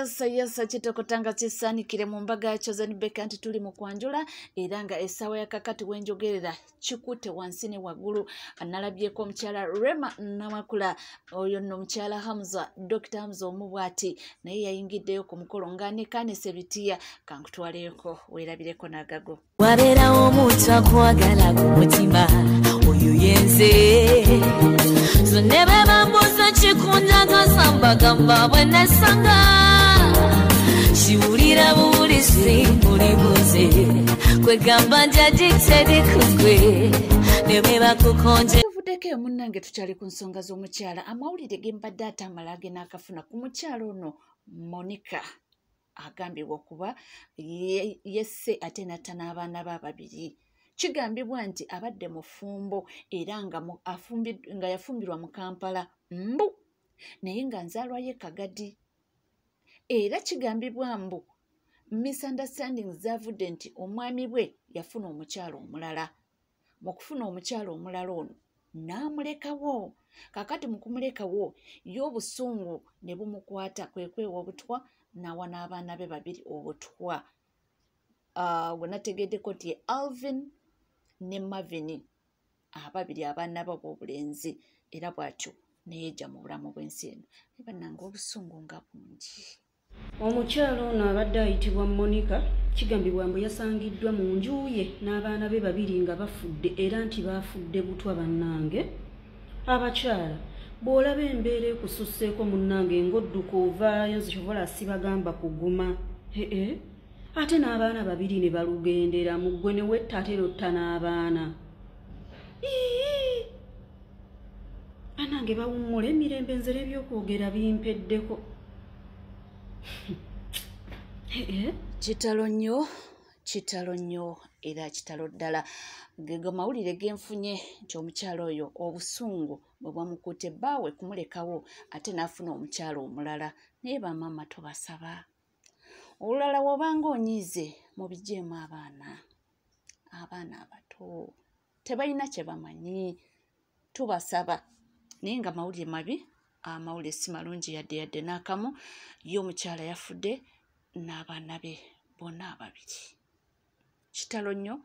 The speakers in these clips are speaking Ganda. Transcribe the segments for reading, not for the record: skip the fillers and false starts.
yes kitokotanga kisanikire mu mbaga ya Chosen Beka nti tuli mu kwanjula era nga essawa ya kakati wenjogerera kikute wansi ne waggulu analabyeko omukyala Rema Namakula oyo nno omukyala Hamza Dr. Hamza Omubwati naye yayingiddeyo ku mukolo ng'anekanise bitiya kankutwaleko weerabireko n'agago wabeerawo omuntu akwagala ku mutima oyo yenze so ne bwe bambuuza kikunjaga sambagamba bwe nesanga kiwulira buwulisi mulibuze kwegamba njagiteri kugwe ne bwe bakukonje tuvuddeko munnange tukyali ku nsonga z'omukyala amawulire ge mbadde atamala agenaakafuna ku mukyala ono Monica agambibwa okuba yesse ate natta n'abaana be ababiri kigambibwa nti abadde mufumbo era nga yafumbirwa mu Kampala mbu naye nga nzaalwayo Kagadi era kigambibwa mbu misunderstanding zavudde nti omwami bwe yafuna omukyalo omulala mu kufuna omukyalo omulala ono n'amulekawo kakati mu kumulekawo y'obusungu ne bumukwata kwekwewa obutwa nawa n'abaana be babiri obutwa gwe nategeddeko nti Alvin ne Marvin ababiri abaana be ob'obulenzi era bw'atyo neyeja mu bulamu bw'ensi eno ebannanga obusungu nga bungi. Omukyalo ono abadde ayitibwa Monica kigambibwa mbu yasangiddwa mu nju ye n'abaana be babiri nga bafudde era nti baafudde butwa bannange. Abakyala bw'olaba embeera ekususseeko munnange ng'odduka ovaayo zikyobola sibagamba kuguma ate n'abaana babiri ne balugendera mu ggwe ne wetta ate lotta n'abaana anange bawummula emirembe nzere ebyokwogera bimpeddeko. Kitalo nnyo era kitalo ddala gego mawulire genfunye nti omukyalo oyo obusungu bwe bwamukutte bbaawe kumulekawo ate n'afuna omukyalo omulala naye bamaama tubasaba olulala wobanga onyiize mubijeemu abaana abato tebalina kye bamanyi tubasaba naye nga mawulire mabi amawulire si malungi yadde n'akamu ye omukyala yafudde n'abaana be bonna ababiri kitalo nnyo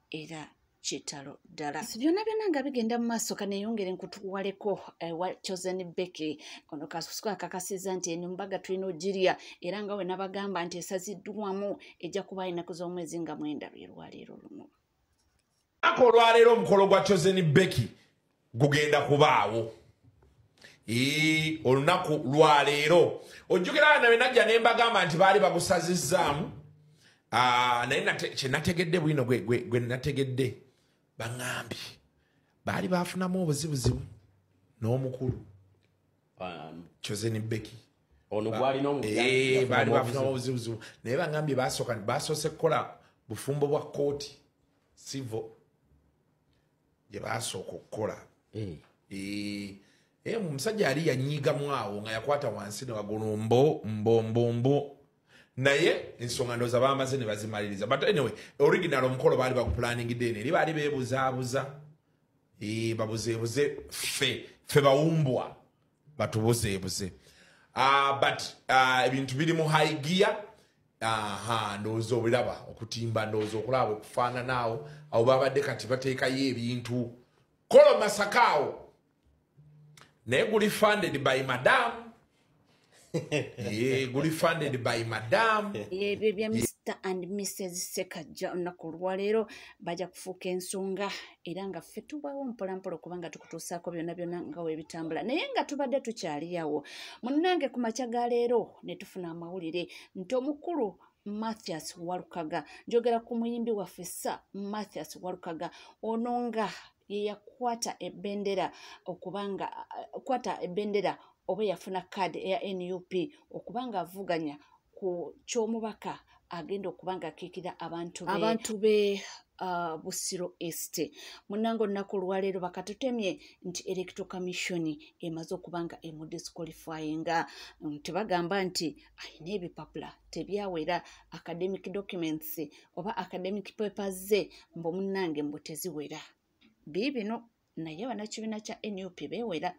era kitalo ddala byonna nga bigenda mu maaso kaneeyongere nkutuwaleko wa Chosen Beki kono kasuka kakasiza nti eno mbaga tulina ogirya era nga we nabagamba nti esaziddwamu ejja kuba ennaku z'omwezi nga 9 lwaleero luno olwaleero omukolo gwa Chosen Beki gugenda kubaawo olunaku lwaleero ojjukira nawe najja ne mbagamba nti baali bagusazizzaamu naye kyenategedde bwino gwe nategedde baŋŋambye baali baafunamu obuzibuzibu n'omukulu Chosen Beki baali baafunamu obuzibuzibu naye baŋŋambye basoose kukola bufumbo bwa kooti sivo gye baasooka okukola omusajja yali yanyiigamu awo nga yakwata wansi ne wagulu mbombo naye ensonga ndowooza bamaze ne bazimaliriza but anyway original omukolo baali baguplaningidde eno eri baali beebuzaabuza babuzeebuze ffe bawumbwa batubuzeebuze but ebintu biri mu high gear ndowooza obiraba okutimba ndowooza okulaba okufaananaawo awo babadde kati bateekayo ebintu kolo masakaawo naye guli funded by madam guli funded by madam ebyo bya Mr and Mrs Sekajja olunaku lwaleero bajja kufuuka ensonga era nga ffe tubawo mpolampola kubanga tukutuusaako byonna nga weebitambula naye nga tubadde tukyaliyawo munnange ku makya ga leero ne tufuna amawulire nti omukulu Mathias Walukaga njogera ku muyimbi waffe Mathias Walukaga ono nga yeyakwata ebendera okubanga kwata ebendera oba yafuna card eya NUP okubanga avuganya ku ky'omubaka agenda okubanga akiikira abantu be Busiro East munnange olunaku lwaleero bakatutemye nti Electoral Commission emaze okubanga disqualifyinga tebagamba nti ayina ebipapula tebyawera academic documents oba academic papers ze mbu munnange mbu teziwera biibino naye bannakibiina kya NUP beewera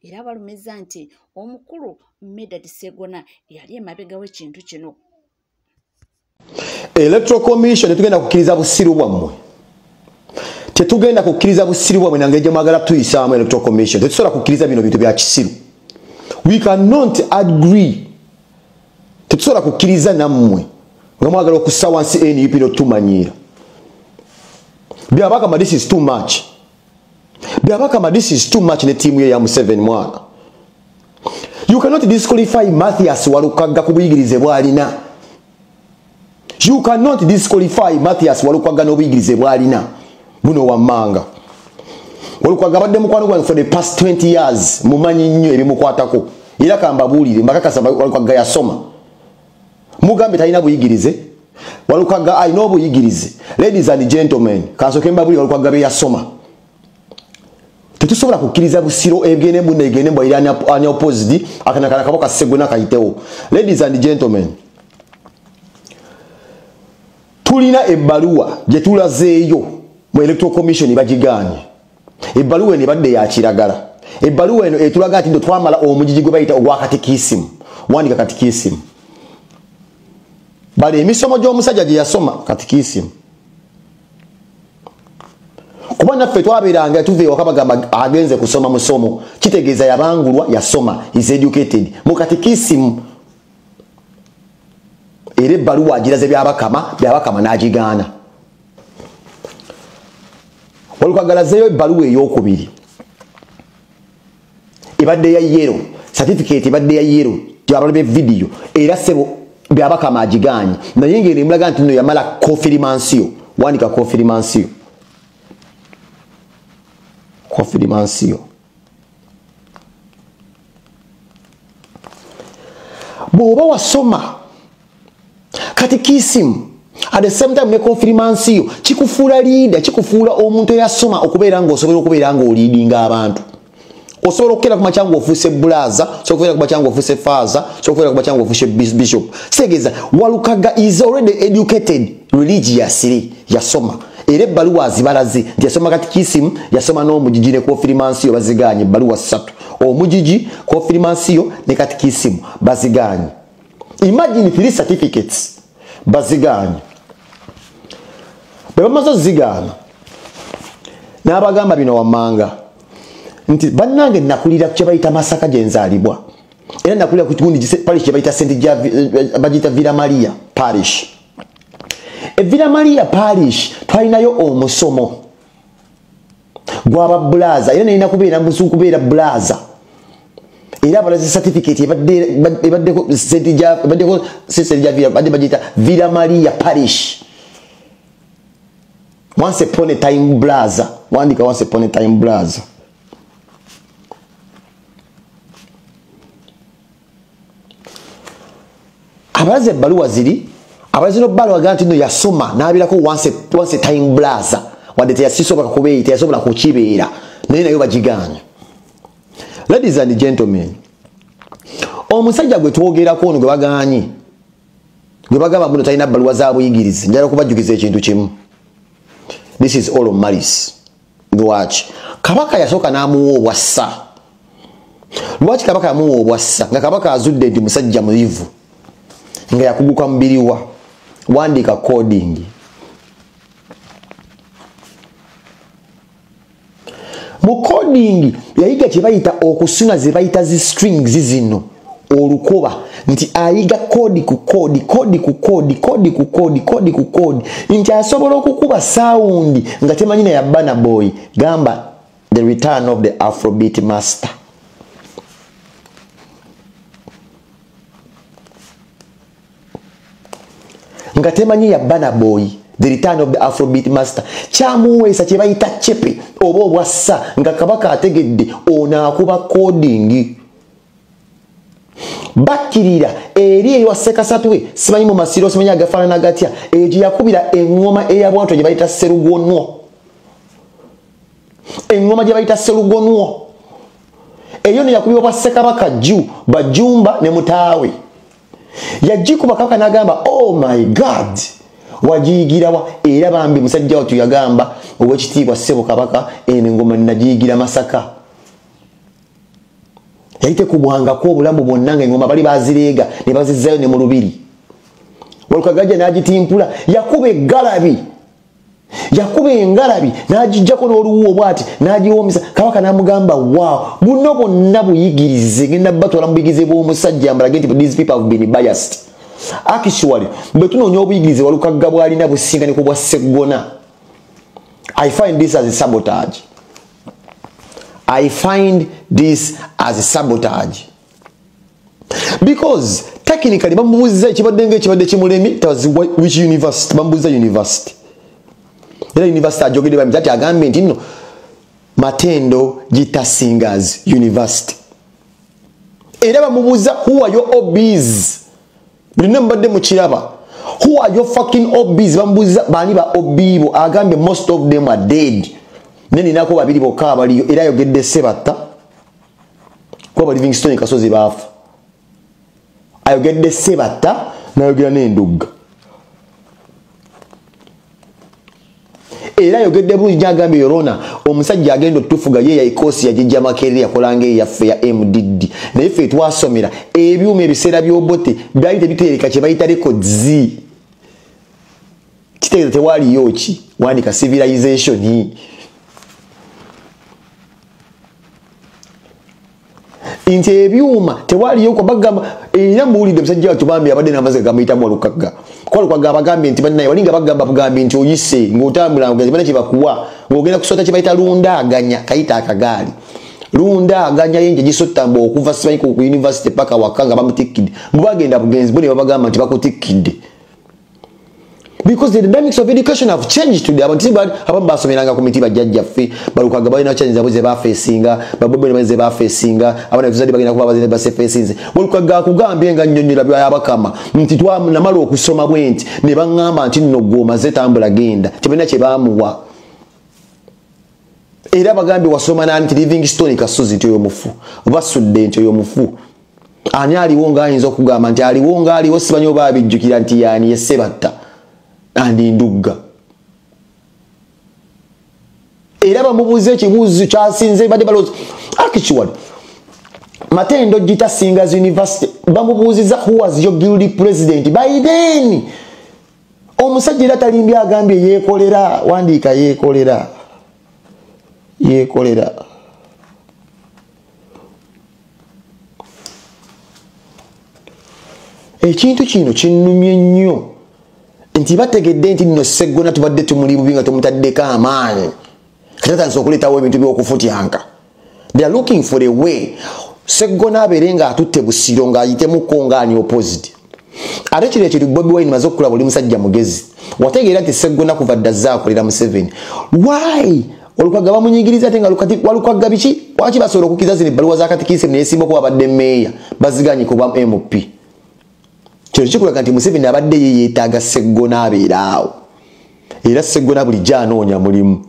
era balumiza nti omukulu Medad Sseggona yali emabega w'ekintu kino. Electoral Commission tetugenda kukkiriza busiru bwammwe. Tetugenda kukkiriza busiru bwammwe nange gye mwagala tuyisaamu Electoral Commission. Tetusobola kukkiriza bino bintu bya kisiru. We cannot agree. Tetusobola kukkiriza nammwe nga mwagala okussa wansi NUP n'otumanyiira. Byabakama, this is too much. Byabakama, this is too much ne tiimu ye ya Museveni mwana. You cannot disqualify Mathias Walukaga ku buyigirize bw'alina. You cannot disqualify Mathias Walukaga n'obuyigirize bw'alina. Buno wammanga. Walukaga badde mukwano gwange for the past 20 years. Mumanyi nnyo ebimukwatako. Era kambabuulire mbakakasa Walukaga yasoma. Mugambe talina buyigirize. Walukaga alina obuyigirize. Ladies and gentlemen, kansooke mbabuulire Walukaga be yasoma. Tetusobola kukkiriza busiro ebigene bunne egene mbwa iri ani opposite akanakana kaboka Sseggona kayitewo. Ladies and gentlemen, tulina ebbaluwa gye tulazeeyo mu Electoral Commission bagiganye. Ebbaluwa eno ebadde ya kiragala. Ebbaluwa eno etulaga nti ndo twamala omugigi gwe bayita ogwa katikisimu. Wandika katikisimu. Bali emisomo gy'omusajja gye yasoma katikisimu. Kuba naffe twabeeranga tuve ewaka bagamba agenze kusoma musomo kitegeeza yabangulwa yasoma is educated mu katikisimu. Era ebbaluwa agiraze byabakama n'agigaana. Walukagalazeeyo ebbaluwa ey'okubiri ebadde ya yero, certificate ebadde ya yero gyabalabe video era sebo byabakama agigaanye naye ngeri emulaga nti nno yamala confirmation. Wandika confirmation. Confirmation. Bw'oba wasoma katikisimu at the same time ne confirmation kikufuula leader, kikufuula omuntu eyasoma okubeera ng'osobola okubeera ng'oliidinga abantu. Osobola okukera ku macyangu ofuuse bulaza, osobola okukera ku macyangu ofuuse faaza, osobola okukera ku macyangu ofuuse bishop. Segeza Walukaga is already educated religiously, yasoma. Era ebbaluwa azibalaze nti yasoma katikisimu, yasoma n'omugigi ne confirmation baziganye ebbaluwa 3. Omugigi, confirmation ne katikisimu baziganye. Imagine 3 certificates baziganye. Bwe bamaze ozigaana n'abagamba bino wammanga nti bannange nakulira ku kye bayita Masaka gye nzaalibwa. Era nakulira ku kigundi parish gye bayita bagiyita Villa Maria parish. Villa Maria parish twalinayo omusomo gwaba bulaza era nalina kubeera mbusu kubeera bulaza era abalaze certificate ebaddeko bagiyita Villa Maria parish. Once upon a time bulaza. Wandika once upon a time bulaza. Abalaze ebbaluwa ziri abazi no balo aganti no yasoma nabirako once a time blaza wadde teyasisobola kubeera teyasobola kukibeera naye nayo bagiganya. Ladies and gentlemen, omusajja gwe twogerako ono gwe baganye gwe bagamba muno talina bbaluwa za buyigirizi njala kubajjukiza ekintu kimu. This is all of malice. Lwaki Kabaka yasooka n'amuwa obwassa. Lwaki Kabaka yamuwa obwassa nga Kabaka azudde nti musajja muyivu nga yakuguka mubiriwa. Wandika coding. Mu coding yayiga kye bayita okusuna ze bayita zi strings zino olukoba nti ayiga kodi ku kodi kodi ku kodi kodi ku kodi kodi ku kodi nti asobola okukuba sound nga temanyi na ya Burna Boy gamba the return of the Afrobeat master. Nga temanyi ya Burna Boy the return of the Afrobeat master kyamuweesa kye bayita chepe oba obwassa nga Kabaka ategedde onaakuba coding. Bakirira eri ewa Sekasatwe simanyi mu masiro simanyi agafaanana gatya egyo yakubira engoma eyabwanto gye bayita Serugonwo. Engoma gye bayita Serugonwo eyo ne yakubibwa bwa Ssekabaka Jju Bajumba ne mutaawe yagikuba Kabaka n'agamba oh my god wagiyigira era bambi musajja watu yagamba ow'ekitiibwa Ssebo Kabaka eno engoma nnagiyigira Masaka yali tekubwangako obulamu bwonna nga engoma bali bazireega ne bazizzayo ne mu lubiri Waluka Gajja n'agitimpula yakuba engalabi n'agijjako n'oluwuwo bw'ati n'agiwoomesa Kabaka n'amugamba waaw buno bonna buyigirize genda batwala mu buyigirize bw'omusajja ambalage nti these people have been biased actually bwe tunoonya obuyigirize Waluka Gajja bw'alina businga ne ku bwa Sseggona I find this as a sabotage. Because technically bambuuza ekibadde ng'ekibadde kimulemi which university bambuuza university era university ajogedde bami ati agambe nti nno Matendo Gita Singers University era bamubuuza who are your OBs bino mbadde mukiraba who are your fucking OBs bambuuza bani ba OBibo agambe most of them are dead neni nako babiri bokka abaliyo era yogedde Sebatta kuba Livingstone Kasozi baafa ayogedde Sebatta n'ayogera n'Endugga era yogedde bulungi agambye Yorona omusajja agenda otufuga ye yaikosi yajijja Makerere yakolanga eyaffe ya MDD naye ffe twasomera ebyuma ebiseera by'obote byali tebiteereka kye bayita records kitegeeza tewaliyo ki wandika civilization nti ebyuma tewaliyo kwa bagamba era muwulidde musajja watu bambi abadde n'amaze gamuyitamu Walukaga abagambye nti bannaye walinga bagamba bugambi nti oyise ng'otambula ng'ogenda kye bakuwa ng'ogenda kusota kye bayita lundaaganya kayita akagaali lundaaganya yenje gisotta mbu okuva simanyi ku university paka waka nga bamutikkidde mbu bagenda bugenzi bo ne babagamba nti bakutikkidde because the dynamics of education have changed today. Abantu abamu basomeranga ku miti bajjajjaffe Balukaga balina challenge zabo ze bafeesinga babobbe ne ze bafeesinga abana tuzadde bagenda kuba bazine basefeesinze Balukaga akugambye nga nnyonnyola byabakama nti namala okusoma bwenti ne baŋŋamba nti nno gwomaze tambula genda tebalina kye baamuwa era bagambye wasoma nani nti Livingstone Kasozi nti oyo mufu basudde nti oyo mufu ani aliwo ng'ayinza okugamba nti aliwo ng'aliwo simanyi oba abijjukira nti yaani ye Sebatta andi Ndugga era bamubuuza ekibuuzo kyasinze badde balowooza actually Matendo Gita Singers University bamubuuziza who was your guilty president by then omusajja era talimbye agambye yeekolera wandiika yeekolera ekintu kino kinnumye nnyo nti bategedde nti nno Sseggona tubadde tumuli bubi nga tumutaddeko amaanyi katatandise okuleetawo ebintu by'okufutyanka they are looking for a way Sseggona abeere nga atutte Busiro ng'ayitemuko ng'ani opposite ate kino ekyo Bobi Wine maze okulaba oli musajja mugezi wategeera nti Sseggona kuva dda zaakolera Museveni why Walukaga bamunyigiriza ate nga Walukaga biki waki basobola okukiza zino ebbaluwa za Katikkiro neyesimba okuba abadde mmeeya baziganye ku bwa MP kino kikulaga nti Museveni abadde yeetaaga Sseggona abeera awo era Sseggona bulijjo anoonya mulimu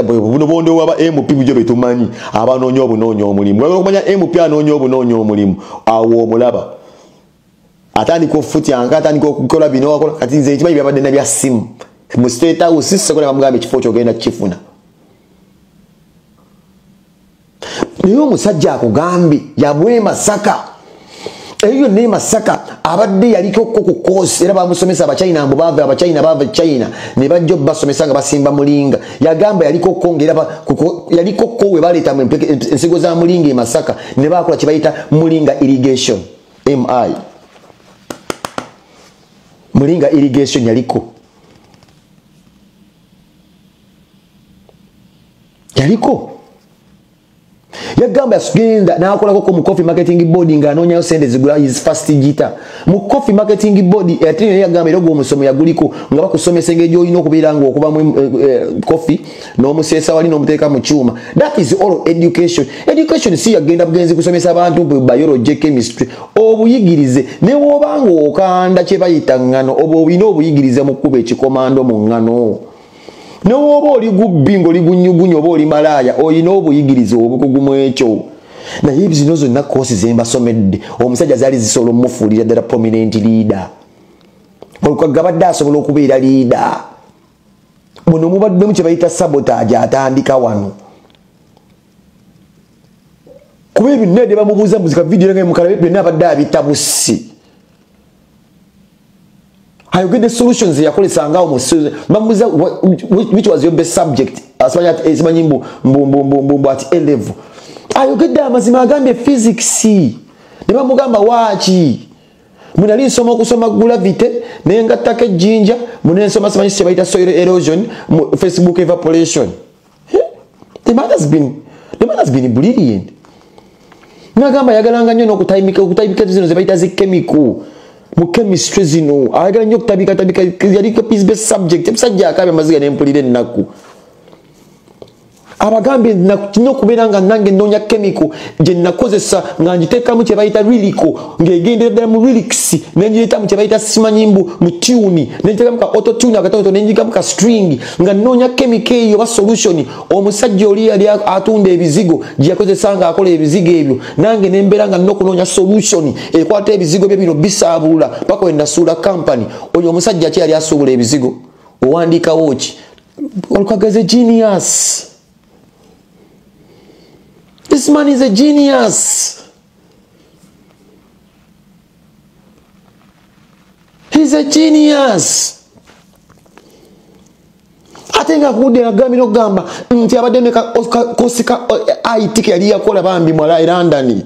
buno bondo waba MP bujo betumanyi abanoonya obunoonya omulimu waba okumanya MP anoonya obunoonya omulimu awo omulaba atandika okufutyanka atandika okukola bino wakola kati nze ekimanyi byabadde na bya ssimu mu State House Sseggona bamugamba ekifo kyogenda kukifuna naye omusajja akugambye yabwe Masaka eyo ne Masaka abadde yaliko ku course era bamusomesa abachina mbu bava abachina bava China ne bajjo basomesa nga basimba mulinga yagamba yaliko kongera yaliko ko we baleta ensigo za mulinga Masaka ne bakola kibayita mulinga irrigation MI mulinga irrigation yaliko yagamba yasugenda n'akolako ko mu Coffee Marketing Board nga anoonyayo sente zigula his first Gita mu Coffee Marketing Board ate yagamba era ogw'omusomo yaguliko nga bakusomesa engeri olina okubeera nga okuba mu coffee n'omuseesa wali n'omuteeka mu kyuma that is all education si yagenda bugenzi kusomesa abantu biology chemistry obuyigirize ne bw'obanga okanda kye bayita ŋŋano oba olina obuyigirize mu kkuba ekikomando mu ŋŋano n'oba oli gubbi ng'oli gunyugunya oba oli malaaya olina obuyigirize obukugu mu ekyo naye zino zonna koosi ze mbasomedde omusajja zaali zisobola omufuulira ddala prominent leader Walukaga badde asobola okubeera leader. Muno mubaddemu kye bayita sabotage atandika wano. Kuba ebyo nede bamubuuza muzika video nga mukalabe byonna abadde abita bussi. Ayogedde the solutions yakolesanga bamubuuza which was your best subject asimanyi mbu at A level. Ayogedde amazima agambye physics ne bamugamba waaki munali nsoma okusoma gravity naye ngattako ejjinja munensoma simanyi kye bayita soil erosion Facebook evaporation. The man has been brilliant. Nagamba yagalanga nnyo n'okutayimika zino ze bayita zi chemical mu chemistry zino ayagala nnyo okutabika yaliko his best subject. Emusajja akaabya amaziga n'empulira ennaku abagambye nnyo okubeera nga nange nnoonya chemical gye nakozesa nga ngiteekamu kye bayita lyrical ng'egenderera mu lyrics nengireetamu kye bayita simanyimbu mu tune nengiteekamu ka auto tune akatonoto nengikamu ka string nga nnoonya chemical eyo oba solution. Omusajja oli yali atunda ebizigo gye yakozesa nga akola ebizigo ebyo nange nembeera nga nnina okunoonya solution ekwata ebizigo bye bino bisaabula paka we nasuula company. Oyo omusajja ki yali asuubula ebizigo owandiikawo ki olukageze genius. This man is a genius. He's a genius. Atenga kude agambye n'okugamba nti abadde meka kosika IT yali yakola bambi mwala e London.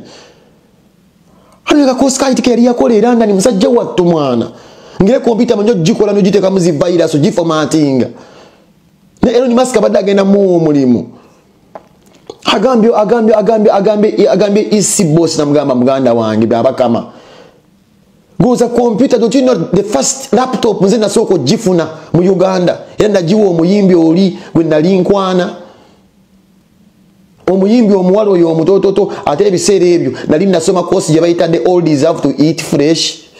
Aleka kosika IT yali yakola e London musajja wattu mwana. Ngire computer manyo gikola no giteka muzi virus giformatting. Ne Elon Musk abadde agenda mu mulimu. Agambye isi boss na muganda wange babakama goza computer. Don't you know the first laptop nze nasoko gifuna mu Uganda era nagiwa omuyimbi oli gwe nali nkwana omuyimbi omuwalo oyo omutototo ate ebiseera ebyo nali nasoma course gye bayita the oldies have to eat fresh.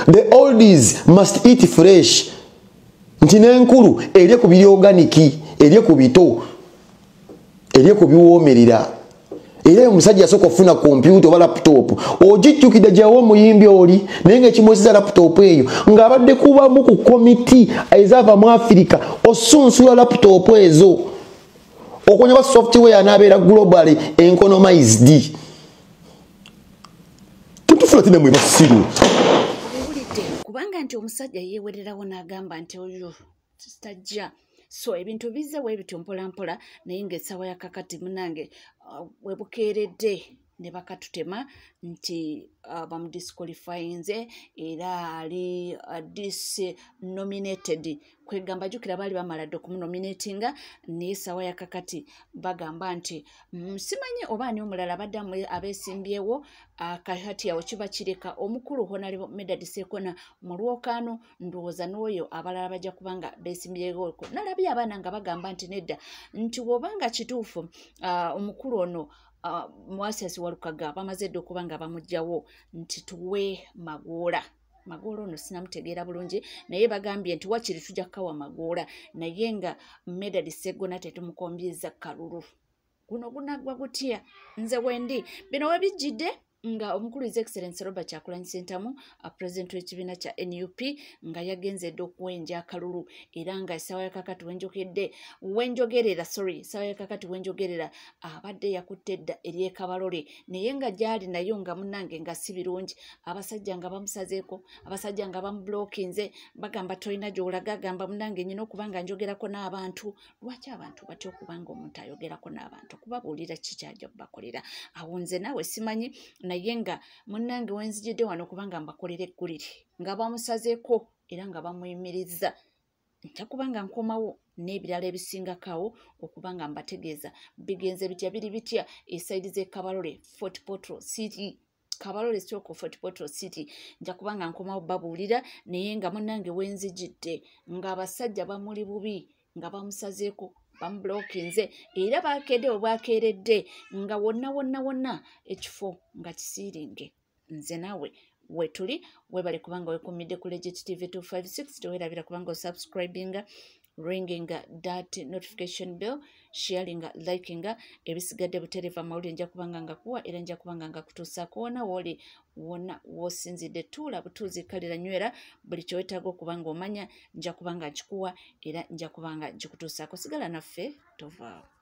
The oldies must eat fresh. Nti n'enkulu erye ku biri organiki erye ku bito erye ku biwoomerera era omusajja asooka ofuna computer oba laptop ogijjukidde gyawo omuyimbi oli naye ng'ekimwesiza laptop eyo ng'abadde kubamu ku komiti ezaava mu Africa osunsula laptop ezo okunyoba software anaabeera globally economized. Tutufula tine mwe basiru kubanga nti omusajja yeewererawo n'agamba nti oyo tajja. So ebintu bizze webityo mpola mpola naye ng'essaawa ya kakati munange webukeeredde ne bakatutema nti bamudisqualifyinze era ali disnominated. Kwegamba jukira baali bamala dde okumunominatinga naye essaawa ya kakati bagamba nti simanyi oba ani omulala baddamu abeesimbyewo akahati awo kiba kireka omukulu Honorable Medard Ssekona mu Lwokaano ndowooza n'oyo abalala bajja kubanga beesimbyewo. Nalabye abaana nga bagamba nti nedda nti bw'obanga kituufu omukulu ono Mwasiasi Walukaga bamaze dde okuba nga bamugjawo nti tuwe Magoola. Magoola ono sinamutegeera bulungi naye bagambye nti wakiri tujja kukawa Magoola naye nga Medard Ssekona tetumukombyeza kalulu. Guno gunagwa gutya nze wendi bino webijjidde nga omukulu His Excellency Robert Kyagulanyi Ssentamu president w'ekibiina kya NUP nga yagenze dde okuwenja akalulu era nga essaawa ya kakati wenjogerera abadde yakutte edda eri Kabalole naye nga gyali nayo nga munnange nga si birungi. Abasajja nga bamusazeeko, abasajja nga bamublokinze bagamba tolina gy'olaga, agamba munnange nyina okuba nga njogerako n'abantu. Lwaki abantu batya okubanga omuntu ayogerako n'abantu kubabuulira ki kyajja kubakolera? Awo nze naawe simanyi naye nga munnange wenzijidde wano kubanga mbakolera eggulire nga bamusazeeko era nga bamuyimiriza nja kubanga nkomawo n'ebirala ebisingakawo okubanga mbategeeza bigenze bitya biri bitya esaidi z'e Kabalole Fort Portal City Kabalole stroke Fort Portal City nja kubanga nkomawo babuulira naye nga munnange wenzijidde nga abasajja bamuli bubi nga bamusazeeko bamblokinze era bakedde obwakeeredde nga wonna ekifo nga kisiiringe. Nze naawe wetuli webale kubanga wekumidde ku Legit TV 256 tewerabira kubanga osubscribinga ringing that notification bell, sharing, liking, ebisigadde butereeva amawulire nja kubanga nga kuwa era nja kubanga nga kutuusaako wona woli wona w'osinzidde tuula butuuzi kalira nywera buli kyowetaaga okuba nga omanya nja kubanga nkikuwa era nja kubanga nkikutuusaako sigala naffe tovaawo.